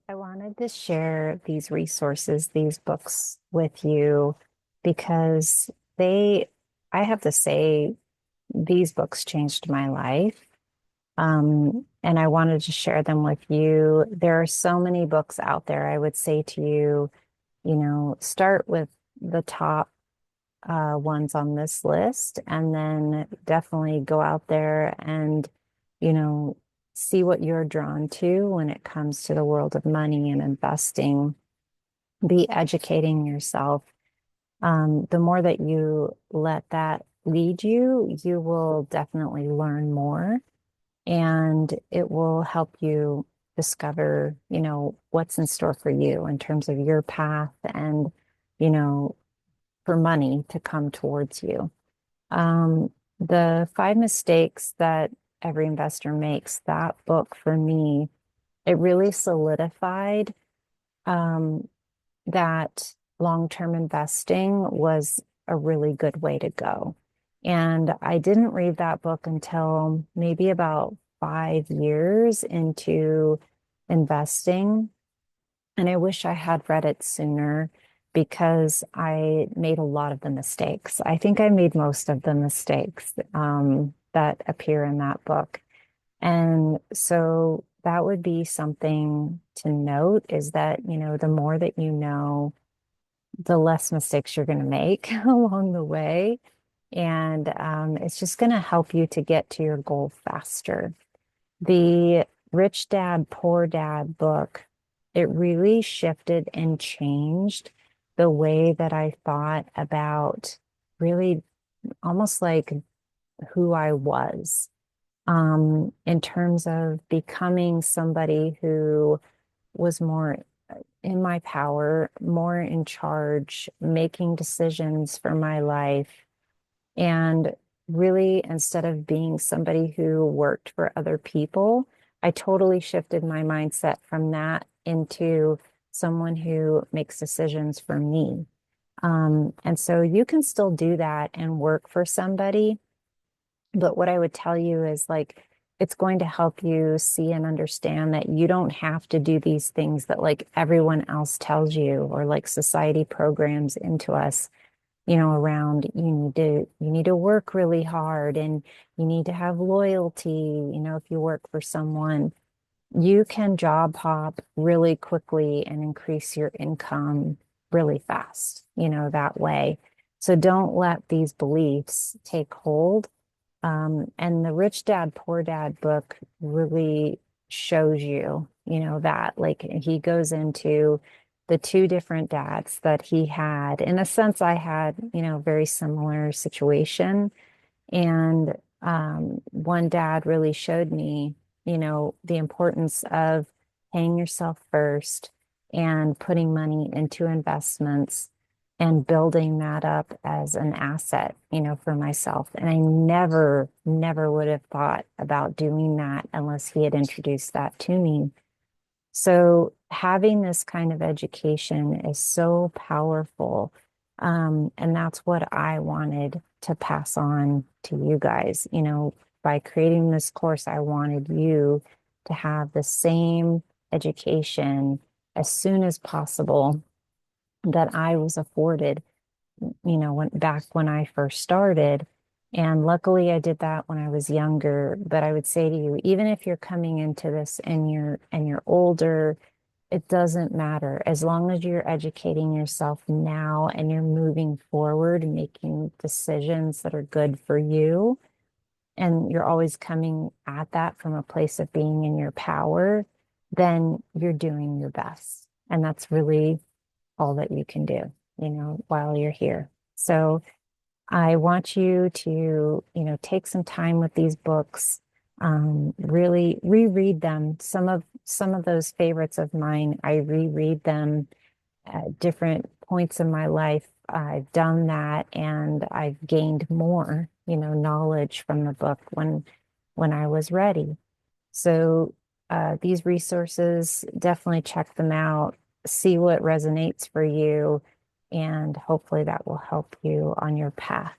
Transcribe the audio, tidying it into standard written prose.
I wanted to share these resources, these books with you because they, I have to say, these books changed my life. And I wanted to share them with you. There are so many books out there. I would say to you, start with the top ones on this list, and then definitely go out there and, you know, see what you're drawn to when it comes to the world of money and investing. Be educating yourself. The more that you let that lead you, you will definitely learn more, and it will help you discover, what's in store for you in terms of your path and, you know, for money to come towards you. The five mistakes that every investor makes, that book for me, it really solidified um, that long-term investing was a really good way to go. And I didn't read that book until maybe about 5 years into investing. And I wish I had read it sooner because I made a lot of the mistakes. I think I made most of the mistakes that appear in that book. And so that would be something to note is that, the more that you know, the less mistakes you're going to make along the way. And it's just going to help you to get to your goal faster. The Rich Dad, Poor Dad book, it really shifted and changed the way that I thought about really almost like who I was, in terms of becoming somebody who was more in my power, more in charge, making decisions for my life. And really, instead of being somebody who worked for other people, I totally shifted my mindset from that into someone who makes decisions for me. And so you can still do that and work for somebody. But what I would tell you is like, it's going to help you see and understand that you don't have to do these things that like everyone else tells you or like society programs into us, around you need to work really hard and you need to have loyalty, if you work for someone. You can job hop really quickly and increase your income really fast, that way. So don't let these beliefs take hold. And the Rich Dad, Poor Dad book really shows you, that like he goes into the two different dads that he had. In a sense, I had, very similar situation. And one dad really showed me, the importance of paying yourself first and putting money into investments and building that up as an asset, for myself. And I never, never would have thought about doing that unless he had introduced that to me. So having this kind of education is so powerful. And that's what I wanted to pass on to you guys. By creating this course, I wanted you to have the same education as soon as possible that I was afforded, when I first started. And luckily I did that when I was younger. But I would say to you, even if you're coming into this and you're older, it doesn't matter. As long as you're educating yourself now and you're moving forward and making decisions that are good for you, and you're always coming at that from a place of being in your power, then you're doing your best. And that's really all that you can do, while you're here. So I want you to, take some time with these books, really reread them. Some of those favorites of mine, I reread them at different points in my life. I've done that and I've gained more, knowledge from the book when I was ready. So these resources, definitely check them out, see what resonates for you, and hopefully that will help you on your path